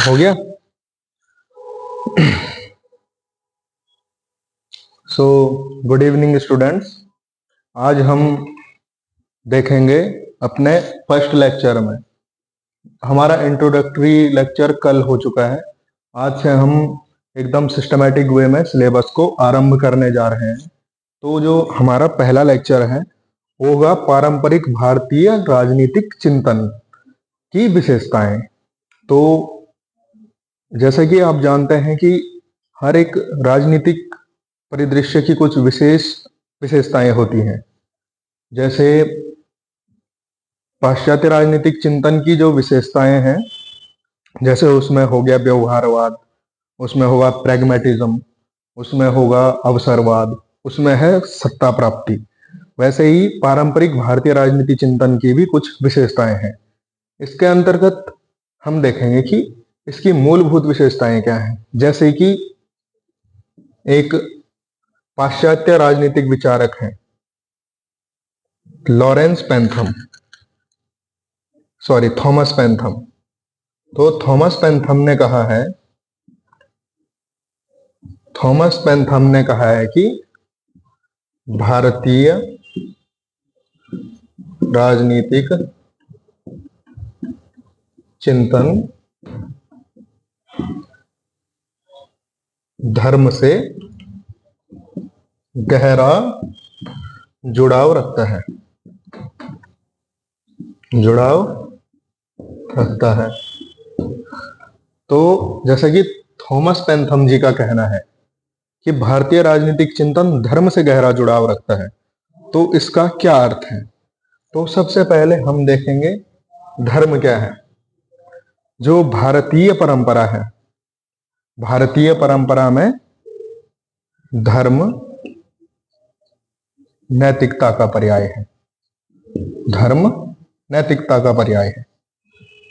हो गया। So good evening students. आज हम देखेंगे अपने फर्स्ट लेक्चर में, हमारा इंट्रोडक्टरी लेक्चर कल हो चुका है। आज से हम एकदम सिस्टमेटिक वे में सिलेबस को आरंभ करने जा रहे हैं। तो जो हमारा पहला लेक्चर है वो होगा पारंपरिक भारतीय राजनीतिक चिंतन की विशेषताएं। तो जैसे कि आप जानते हैं कि हर एक राजनीतिक परिदृश्य की कुछ विशेषताएं होती हैं। जैसे पाश्चात्य राजनीतिक चिंतन की जो विशेषताएं हैं, जैसे उसमें हो गया व्यवहारवाद, उसमें होगा प्रैग्मेटिज्म, उसमें होगा अवसरवाद, उसमें है सत्ता प्राप्ति। वैसे ही पारंपरिक भारतीय राजनीति चिंतन की भी कुछ विशेषताएं हैं। इसके अंतर्गत हम देखेंगे कि इसकी मूलभूत विशेषताएं क्या हैं। जैसे कि एक पाश्चात्य राजनीतिक विचारक हैं थॉमस पेंथम। तो थॉमस पेंथम ने कहा है कि भारतीय राजनीतिक चिंतन धर्म से गहरा जुड़ाव रखता है। तो जैसे कि थॉमस पेंथम जी का कहना है कि भारतीय राजनीतिक चिंतन धर्म से गहरा जुड़ाव रखता है। तो इसका क्या अर्थ है? तो सबसे पहले हम देखेंगे धर्म क्या है। जो भारतीय परंपरा है, भारतीय परंपरा में धर्म नैतिकता का पर्याय है। धर्म नैतिकता का पर्याय है।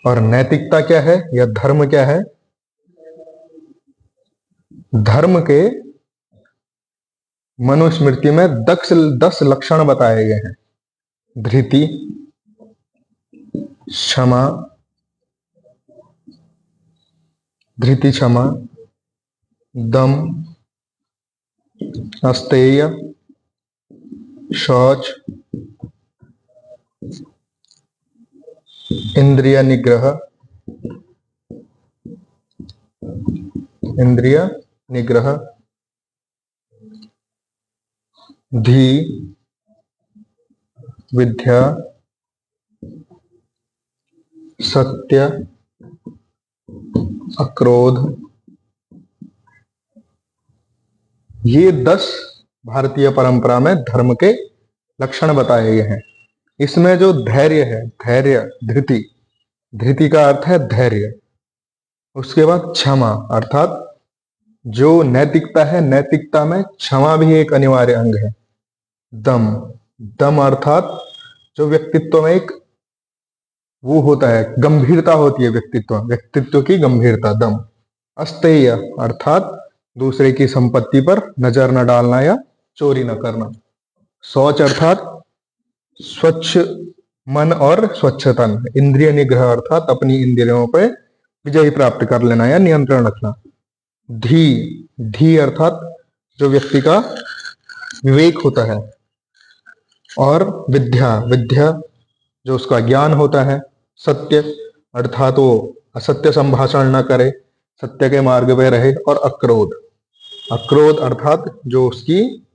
और नैतिकता क्या है या धर्म क्या है? धर्म के मनुस्मृति में 10 लक्षण बताए गए हैं। धृति, क्षमा, दम, अस्तेय, शौच, इंद्रिय निग्रह, धी, विद्या, सत्य, अक्रोध। ये 10 भारतीय परंपरा में धर्म के लक्षण बताए गए हैं। इसमें जो धैर्य है, धृति का अर्थ है धैर्य। उसके बाद क्षमा, अर्थात जो नैतिकता है, नैतिकता में क्षमा भी एक अनिवार्य अंग है। दम अर्थात जो व्यक्तित्व में एक वो होता है, गंभीरता होती है, व्यक्तित्व की गंभीरता, दम। अस्तेय अर्थात दूसरे की संपत्ति पर नजर न डालना या चोरी न करना। शौच अर्थात स्वच्छ मन और स्वच्छ तन। इंद्रिय निग्रह अर्थात अपनी इंद्रियों पर विजय प्राप्त कर लेना या नियंत्रण रखना। धी अर्थात जो व्यक्ति का विवेक होता है। और विद्या जो उसका ज्ञान होता है। सत्य अर्थात वो असत्य संभाषण न करे, सत्य के मार्ग पे रहे। और अक्रोध अर्थात जो उसकी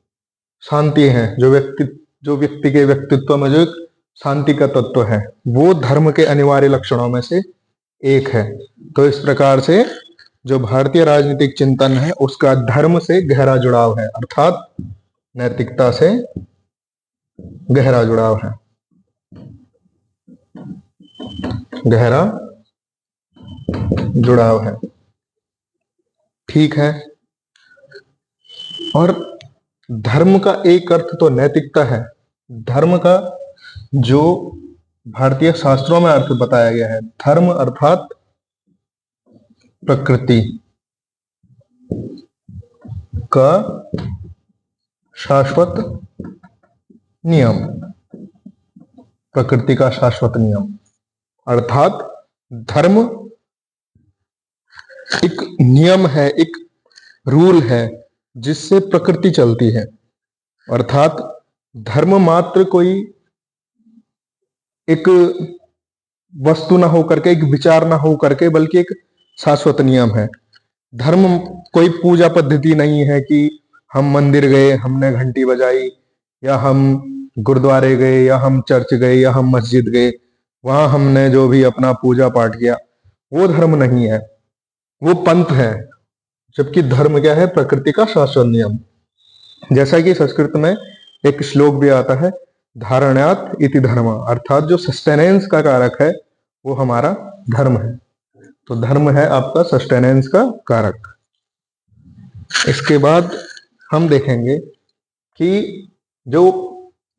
शांति है, जो व्यक्ति के व्यक्तित्व में जो एक शांति का तत्व है, वो धर्म के अनिवार्य लक्षणों में से एक है। तो इस प्रकार से जो भारतीय राजनीतिक चिंतन है उसका धर्म से गहरा जुड़ाव है, अर्थात नैतिकता से गहरा जुड़ाव है। ठीक है। और धर्म का एक अर्थ तो नैतिकता है। धर्म का जो भारतीय शास्त्रों में अर्थ बताया गया है, धर्म अर्थात प्रकृति का शाश्वत नियम, अर्थात धर्म एक नियम है, एक रूल है जिससे प्रकृति चलती है। अर्थात धर्म मात्र कोई एक वस्तु ना हो करके, एक विचार ना हो करके, बल्कि एक शाश्वत नियम है। धर्म कोई पूजा पद्धति नहीं है कि हम मंदिर गए, हमने घंटी बजाई, या हम गुरुद्वारे गए, या हम चर्च गए, या हम मस्जिद गए, वहां हमने जो भी अपना पूजा पाठ किया, वो धर्म नहीं है, वो पंथ है। जबकि धर्म क्या है? प्रकृति का शाश्वत नियम। जैसा कि संस्कृत में एक श्लोक भी आता है, धारणात इति धर्म, अर्थात जो सस्टेनेंस का कारक है वो हमारा धर्म है। तो धर्म है आपका सस्टेनेंस का कारक। इसके बाद हम देखेंगे कि जो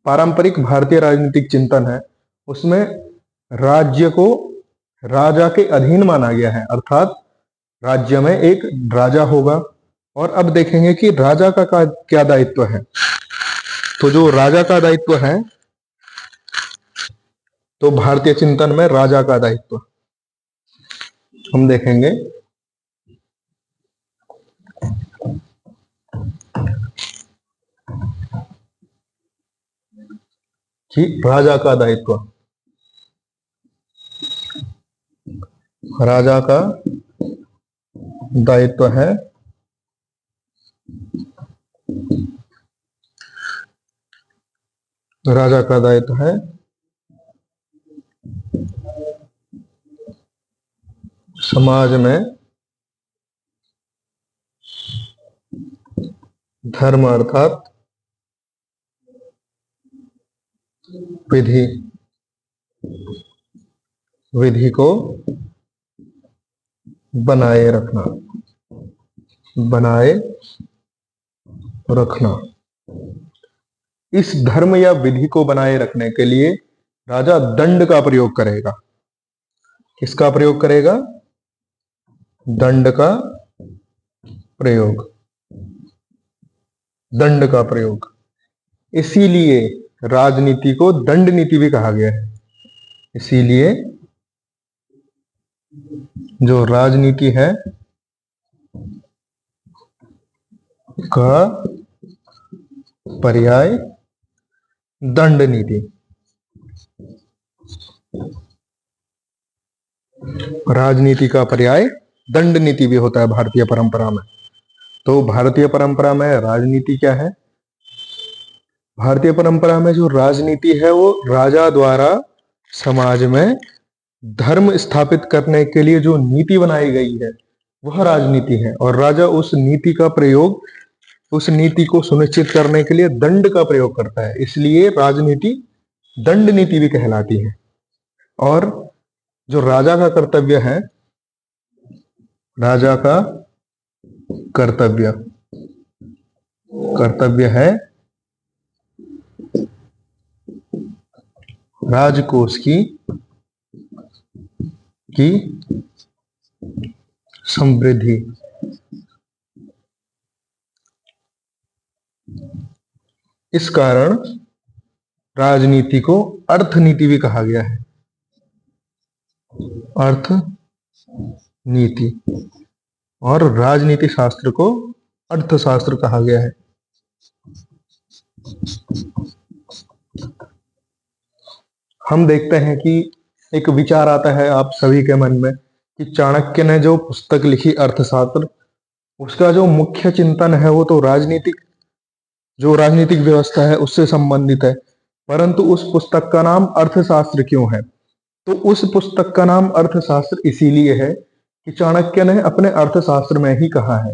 पारंपरिक भारतीय राजनीतिक चिंतन है उसमें राज्य को राजा के अधीन माना गया है। अर्थात राज्य में एक राजा होगा। और अब देखेंगे कि राजा का क्या दायित्व है। तो जो राजा का दायित्व है, तो भारतीय चिंतन में राजा का दायित्व हम देखेंगे कि राजा का दायित्व, राजा का दायित्व है राजा का दायित्व है समाज में धर्म अर्थात विधि विधि को बनाए रखना, बनाए रखना। इस धर्म या विधि को बनाए रखने के लिए राजा दंड का प्रयोग करेगा। किसका प्रयोग करेगा? दंड का प्रयोग, दंड का प्रयोग। इसीलिए राजनीति को दंड नीति भी कहा गया है। इसीलिए जो राजनीति है का पर्याय दंड नीति। राजनीति का पर्याय दंड नीति भी होता है भारतीय परंपरा में। तो भारतीय परंपरा में राजनीति क्या है? भारतीय परंपरा में जो राजनीति है वो राजा द्वारा समाज में धर्म स्थापित करने के लिए जो नीति बनाई गई है वह राजनीति है। और राजा उस नीति का प्रयोग, उस नीति को सुनिश्चित करने के लिए दंड का प्रयोग करता है। इसलिए राजनीति दंड नीति भी कहलाती है। और जो राजा का कर्तव्य है, राजा का कर्तव्य है राजकोष की समृद्धि। इस कारण राजनीति को अर्थनीति भी कहा गया है। अर्थ नीति। और राजनीति शास्त्र को अर्थशास्त्र कहा गया है। हम देखते हैं कि एक विचार आता है आप सभी के मन में कि चाणक्य ने जो पुस्तक लिखी अर्थशास्त्र, उसका जो मुख्य चिंतन है वो तो राजनीतिक व्यवस्था है उससे संबंधित है। परंतु उस पुस्तक का नाम अर्थशास्त्र क्यों है? तो उस पुस्तक का नाम अर्थशास्त्र इसीलिए है कि चाणक्य ने अपने अर्थशास्त्र में ही कहा है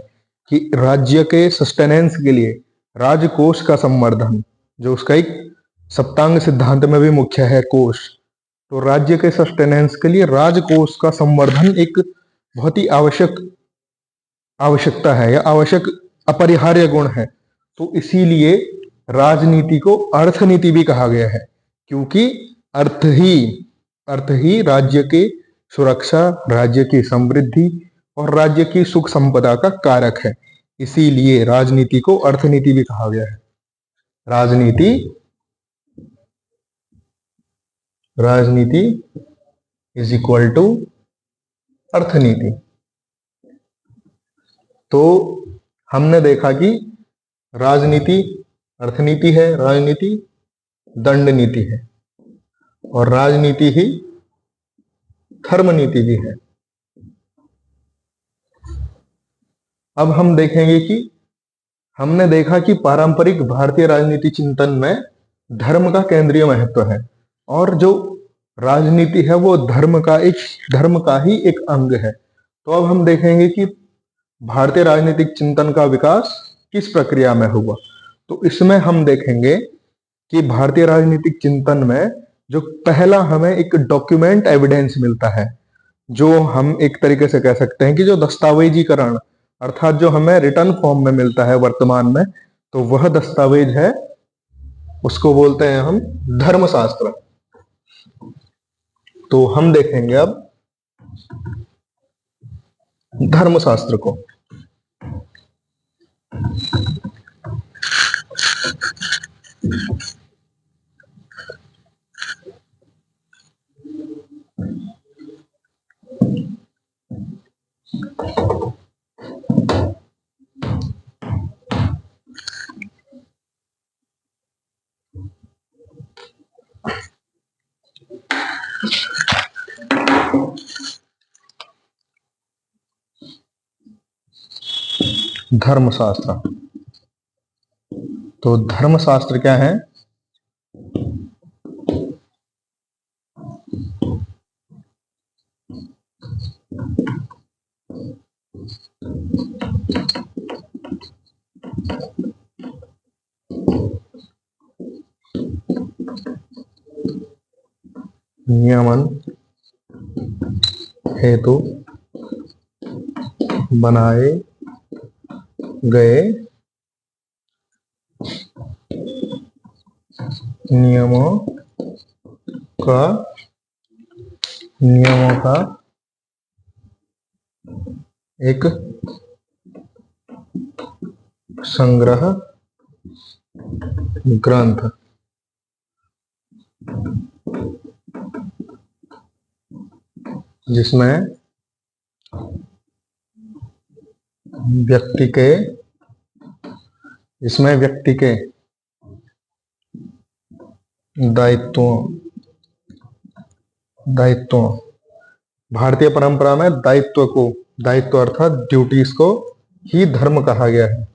कि राज्य के सस्टेनेंस के लिए राजकोष का संवर्धन, जो उसका एक सप्तांग सिद्धांत में भी मुख्य है कोष, तो राज्य के सस्टेनेंस के लिए राजकोष का संवर्धन एक बहुत ही आवश्यकता है या आवश्यक अपरिहार्य गुण है। तो इसीलिए राजनीति को अर्थनीति भी कहा गया है, क्योंकि अर्थ ही राज्य की सुरक्षा, राज्य की समृद्धि और राज्य की सुख संपदा का कारक है। इसीलिए राजनीति को अर्थनीति भी कहा गया है। राजनीति इज इक्वल टू अर्थनीति। तो हमने देखा कि राजनीति अर्थनीति है, राजनीति दंड नीति है, और राजनीति ही धर्म नीति भी है। अब हम देखेंगे कि हमने देखा कि पारंपरिक भारतीय राजनीति चिंतन में धर्म का केंद्रीय महत्व है, और जो राजनीति है वो धर्म का ही एक अंग है। तो अब हम देखेंगे कि भारतीय राजनीतिक चिंतन का विकास किस प्रक्रिया में हुआ। तो इसमें हम देखेंगे कि भारतीय राजनीतिक चिंतन में जो पहला हमें एक डॉक्यूमेंट एविडेंस मिलता है, जो हम एक तरीके से कह सकते हैं कि जो दस्तावेजीकरण, अर्थात जो हमें रिटर्न फॉर्म में मिलता है वर्तमान में, तो वह दस्तावेज है, उसको बोलते हैं हम धर्मशास्त्र। तो हम देखेंगे अब धर्मशास्त्र को। धर्मशास्त्र, तो धर्मशास्त्र क्या है? नियमन हेतु बनाए गए नियमों का एक संग्रह ग्रंथ, जिसमें व्यक्ति के दायित्वों, भारतीय परंपरा में दायित्व अर्थात ड्यूटीज को ही धर्म कहा गया है,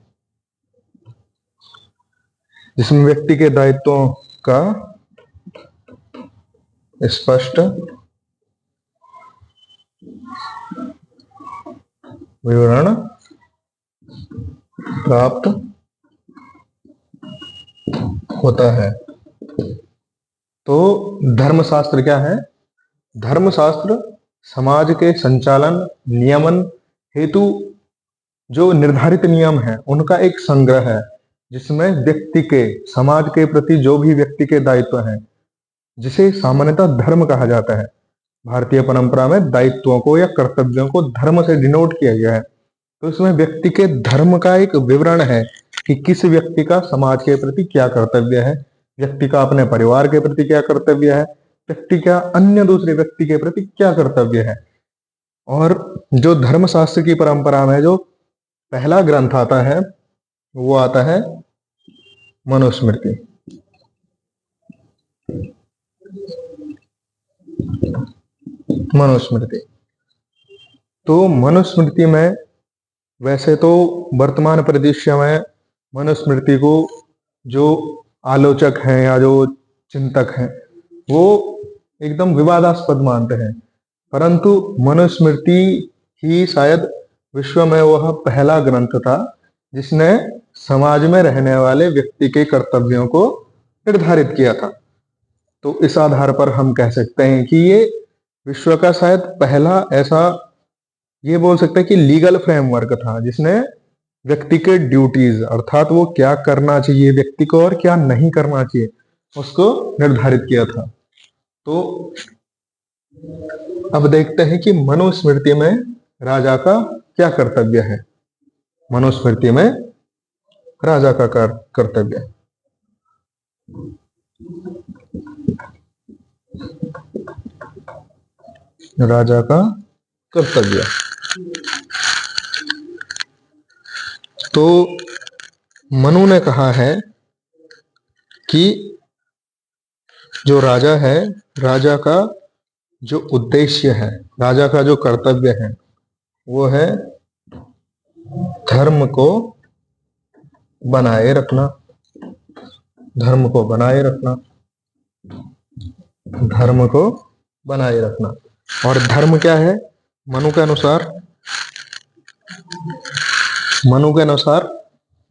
जिसमें व्यक्ति के दायित्वों का स्पष्ट विवरण प्राप्त होता है। तो धर्मशास्त्र क्या है? धर्मशास्त्र समाज के संचालन नियमन हेतु जो निर्धारित नियम है उनका एक संग्रह है, जिसमें समाज के प्रति जो भी व्यक्ति के दायित्व हैं, जिसे सामान्यतः धर्म कहा जाता है। भारतीय परंपरा में दायित्वों को या कर्तव्यों को धर्म से डिनोट किया गया है। तो इसमें व्यक्ति के धर्म का एक विवरण है कि किस व्यक्ति का समाज के प्रति क्या कर्तव्य है, व्यक्ति का अपने परिवार के प्रति क्या कर्तव्य है, व्यक्ति का अन्य दूसरे व्यक्ति के प्रति क्या कर्तव्य है। और जो धर्मशास्त्र की परंपरा में जो पहला ग्रंथ आता है वो आता है मनुस्मृति। तो मनुस्मृति में, वैसे तो वर्तमान परिदृश्य में मनुस्मृति को जो आलोचक हैं या जो चिंतक हैं वो एकदम विवादास्पद मानते हैं, परंतु मनुस्मृति ही शायद विश्व में वह पहला ग्रंथ था जिसने समाज में रहने वाले व्यक्ति के कर्तव्यों को निर्धारित किया था। तो इस आधार पर हम कह सकते हैं कि ये विश्व का शायद पहला ऐसा, ये बोल सकते हैं कि लीगल फ्रेमवर्क था जिसने व्यक्ति के ड्यूटीज, अर्थात वो क्या करना चाहिए व्यक्ति को और क्या नहीं करना चाहिए, उसको निर्धारित किया था। तो अब देखते हैं कि मनुस्मृति में राजा का क्या कर्तव्य है। मनुस्मृति में राजा का कर्तव्य, राजा का कर्तव्य। तो मनु ने कहा है कि जो राजा है, राजा का जो उद्देश्य है, राजा का जो कर्तव्य है, वो है धर्म को बनाए रखना, धर्म को बनाए रखना, धर्म को बनाए रखना। और धर्म क्या है? मनु के अनुसार, मनु के अनुसार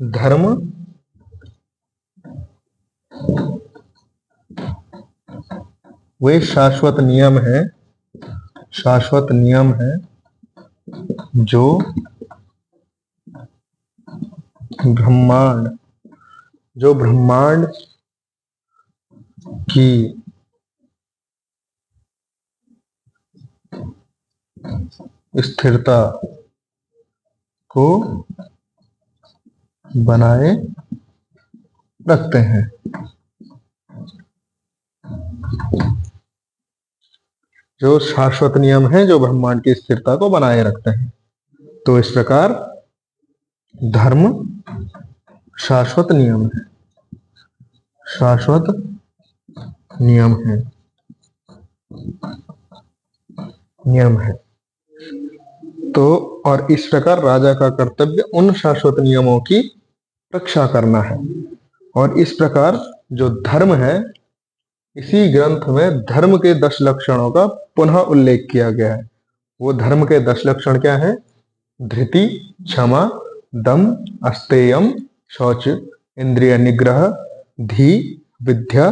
धर्म वे शाश्वत नियम है, शाश्वत नियम है जो ब्रह्मांड, जो ब्रह्मांड की स्थिरता को बनाए रखते हैं। जो शाश्वत नियम है जो ब्रह्मांड की स्थिरता को बनाए रखते हैं। तो इस प्रकार धर्म शाश्वत नियम है, शाश्वत नियम है, नियम है। तो और इस प्रकार राजा का कर्तव्य उन शाश्वत नियमों की रक्षा करना है। और इस प्रकार जो धर्म है, इसी ग्रंथ में धर्म के 10 लक्षणों का पुनः उल्लेख किया गया है। वो धर्म के 10 लक्षण क्या है? धृति, क्षमा, दम, अस्तेयम, शौच, इंद्रिय निग्रह, धी, विद्या,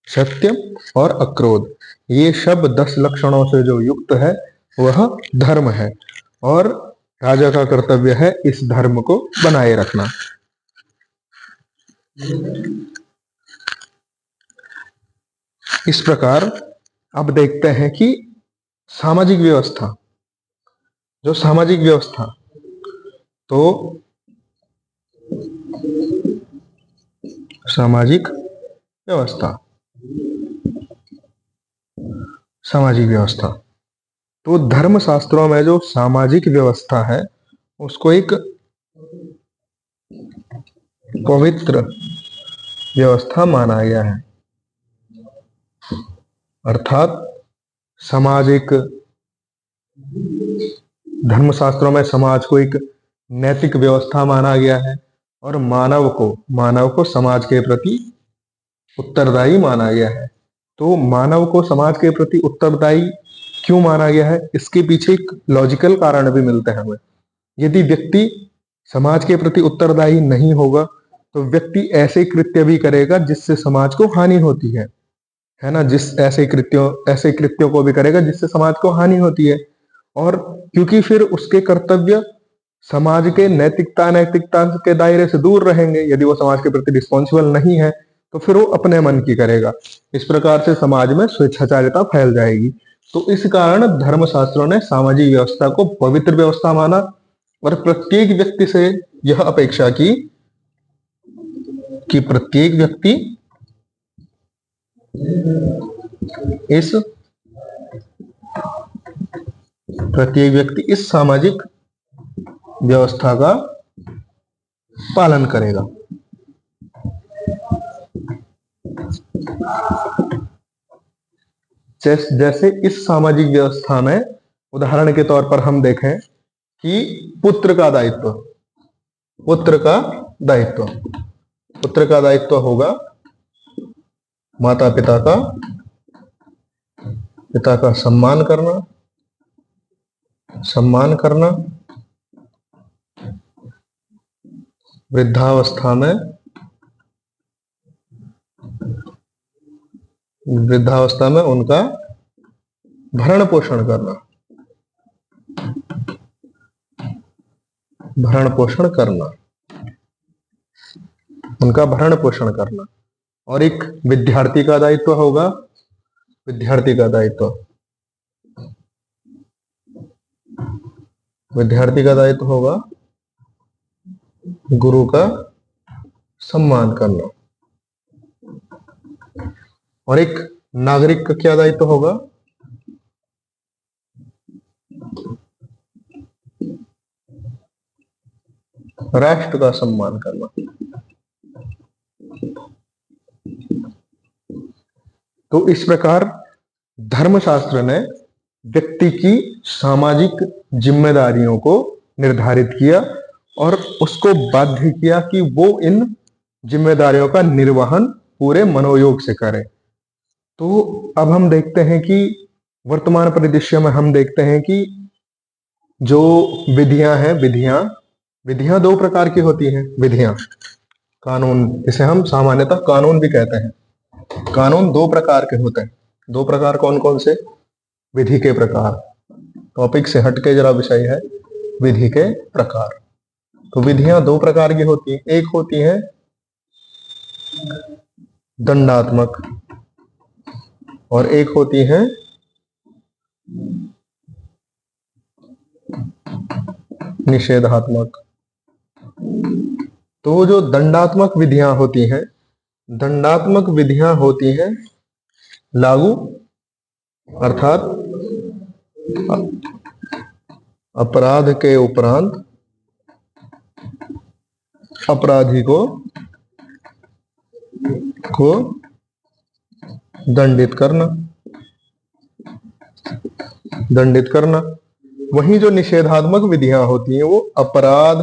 सत्य और अक्रोध। ये सब 10 लक्षणों से जो युक्त है वह धर्म है। और राजा का कर्तव्य है इस धर्म को बनाए रखना। इस प्रकार अब देखते हैं कि सामाजिक व्यवस्था, जो सामाजिक व्यवस्था, तो सामाजिक व्यवस्था, सामाजिक व्यवस्था, तो धर्म शास्त्रों में जो सामाजिक व्यवस्था है उसको एक पवित्र व्यवस्था माना गया है। अर्थात सामाजिक, धर्मशास्त्रों में समाज को एक नैतिक व्यवस्था माना गया है और मानव को समाज के प्रति उत्तरदायी माना गया है। तो मानव को समाज के प्रति उत्तरदायी क्यों माना गया है? इसके पीछे एक लॉजिकल कारण भी मिलते हैं हमें। यदि व्यक्ति समाज के प्रति उत्तरदायी नहीं होगा तो व्यक्ति ऐसे कृत्य भी करेगा जिससे समाज को हानि होती है ना, जिस ऐसे कृत्यों को भी करेगा जिससे समाज को हानि होती है। और क्योंकि फिर उसके कर्तव्य समाज के नैतिकता के दायरे से दूर रहेंगे। यदि वो समाज के प्रति रिस्पॉन्सिबल नहीं है तो फिर वो अपने मन की करेगा। इस प्रकार से समाज में स्वेच्छाचारिता फैल जाएगी। तो इस कारण धर्मशास्त्रों ने सामाजिक व्यवस्था को पवित्र व्यवस्था माना और प्रत्येक व्यक्ति से यह अपेक्षा की कि प्रत्येक व्यक्ति इस सामाजिक व्यवस्था का पालन करेगा। जैसे इस सामाजिक व्यवस्था में उदाहरण के तौर पर हम देखें कि पुत्र का दायित्व होगा माता पिता का सम्मान करना, वृद्धावस्था में उनका भरण पोषण करना। और एक विद्यार्थी का दायित्व होगा, विद्यार्थी का दायित्व होगा गुरु का सम्मान करना। और एक नागरिक का क्या दायित्व होगा? राष्ट्र का सम्मान करना। तो इस प्रकार धर्मशास्त्र ने व्यक्ति की सामाजिक जिम्मेदारियों को निर्धारित किया और उसको बाध्य किया कि वो इन जिम्मेदारियों का निर्वहन पूरे मनोयोग से करे। तो अब हम देखते हैं कि वर्तमान परिदृश्य में हम देखते हैं कि जो विधियां हैं, विधियां दो प्रकार की होती हैं। विधियां, कानून, इसे हम सामान्यतः कानून भी कहते हैं। कानून दो प्रकार के होते हैं। दो प्रकार कौन कौन से? विधि के प्रकार। टॉपिक से हटके जरा विषय है विधि के प्रकार। तो विधियां दो प्रकार की होती हैं। एक होती है दंडात्मक और एक होती है निषेधात्मक। तो जो दंडात्मक विधियां होती हैं, दंडात्मक विधियां होती हैं लागू, अर्थात अपराध के उपरांत अपराधी को दंडित करना। वहीं जो निषेधात्मक विधियां होती हैं वो अपराध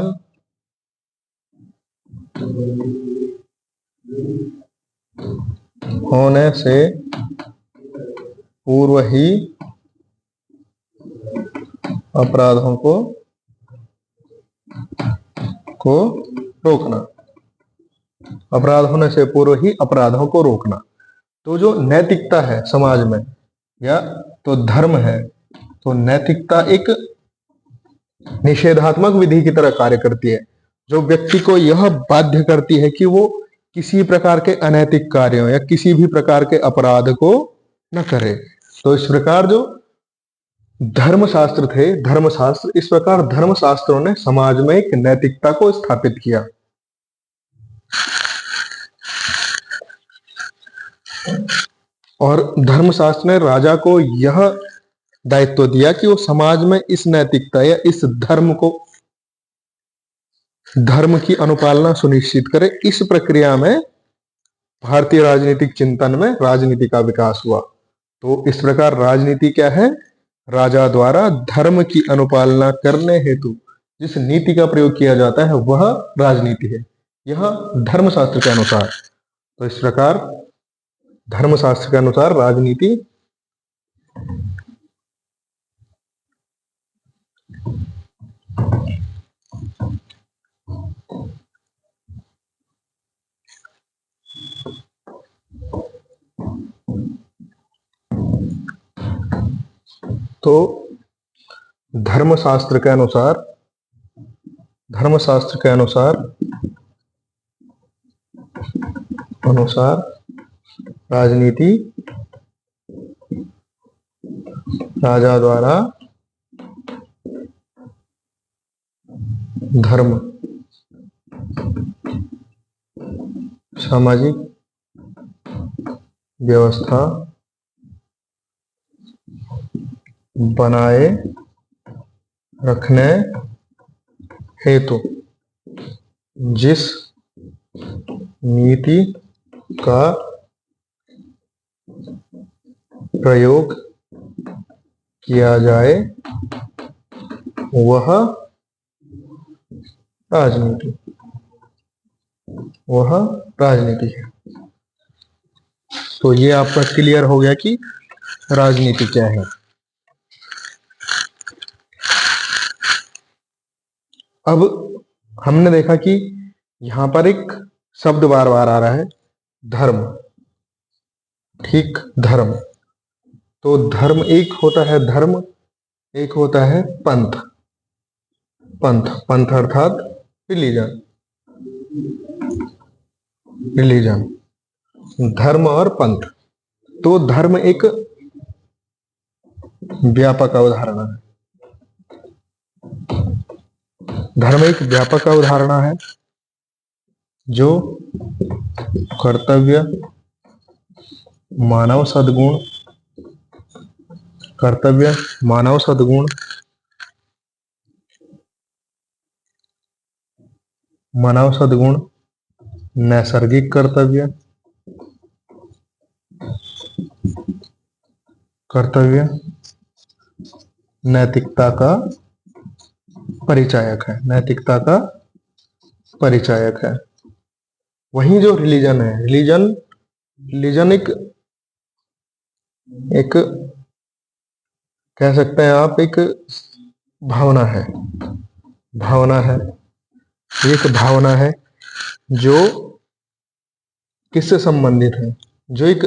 होने से पूर्व ही अपराधों को रोकना। अपराध होने से पूर्व ही अपराधों को रोकना। तो जो नैतिकता है समाज में, या तो धर्म है, तो नैतिकता एक निषेधात्मक विधि की तरह कार्य करती है, जो व्यक्ति को यह बाध्य करती है कि वो किसी प्रकार के अनैतिक कार्यों या किसी भी प्रकार के अपराध को न करे। तो इस प्रकार जो धर्मशास्त्र थे, धर्मशास्त्र, इस प्रकार धर्मशास्त्रों ने समाज में एक नैतिकता को स्थापित किया। और धर्मशास्त्र ने राजा को यह दायित्व दिया कि वो समाज में इस नैतिकता या इस धर्म की अनुपालना सुनिश्चित करे। इस प्रक्रिया में भारतीय राजनीतिक चिंतन में राजनीति का विकास हुआ। तो इस प्रकार राजनीति क्या है? राजा द्वारा धर्म की अनुपालना करने हेतु जिस नीति का प्रयोग किया जाता है वह राजनीति है, यह धर्मशास्त्र के अनुसार। तो इस प्रकार धर्मशास्त्र के अनुसार राजनीति तो धर्मशास्त्र के अनुसार राजनीति राजा द्वारा धर्म, सामाजिक व्यवस्था बनाए रखने हेतु जिस नीति का प्रयोग किया जाए वह राजनीति है। तो ये आपका क्लियर हो गया कि राजनीति क्या है। अब हमने देखा कि यहां पर एक शब्द बार बार आ रहा है, धर्म। ठीक, धर्म। तो धर्म एक होता है धर्म, एक होता है पंथ। पंथ अर्थात रिलीजन। धर्म और पंथ। तो धर्म एक व्यापक अवधारणा है। धर्म एक व्यापक अवधारणा है जो कर्तव्य, मानव सद्गुण, मानव सद्गुण, नैसर्गिक कर्तव्य, नैतिकता का परिचायक है, नैतिकता का परिचायक है। वहीं जो रिलीजन है, रिलीजन एक कह सकते हैं आप, एक भावना है, एक भावना है जो किससे संबंधित है, जो एक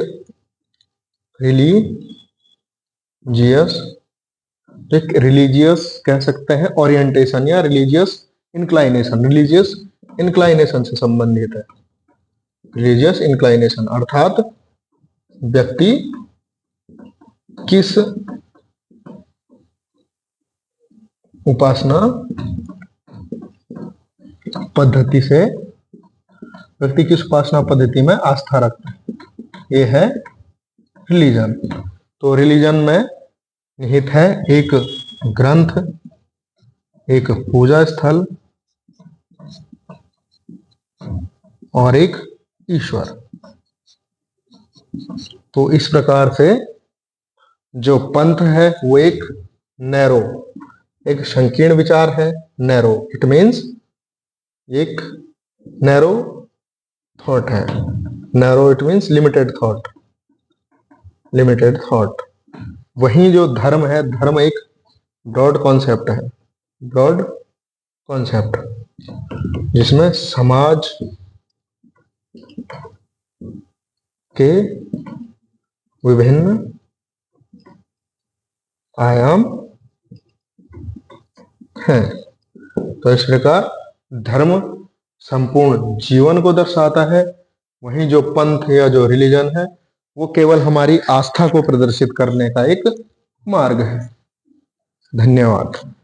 रिलीजियस कह सकते हैं ओरिएंटेशन या रिलीजियस इंक्लाइनेशन से संबंधित है। रिलीजियस इंक्लाइनेशन अर्थात व्यक्ति किस उपासना पद्धति में आस्था रखता है, ये है रिलीजन। तो रिलीजन में निहित है एक ग्रंथ, एक पूजा स्थल और एक ईश्वर। तो इस प्रकार से जो पंथ है वो एक संकीर्ण विचार है। नैरो इट मीन्स एक नैरो थॉट है, narrow it means limited thought. वहीं जो धर्म है, धर्म एक ब्रॉड कॉन्सेप्ट जिसमें समाज के विभिन्न आयाम हैं। तो इस प्रकार धर्म संपूर्ण जीवन को दर्शाता है, वहीं जो पंथ या जो रिलीजन है वो केवल हमारी आस्था को प्रदर्शित करने का एक मार्ग है। धन्यवाद।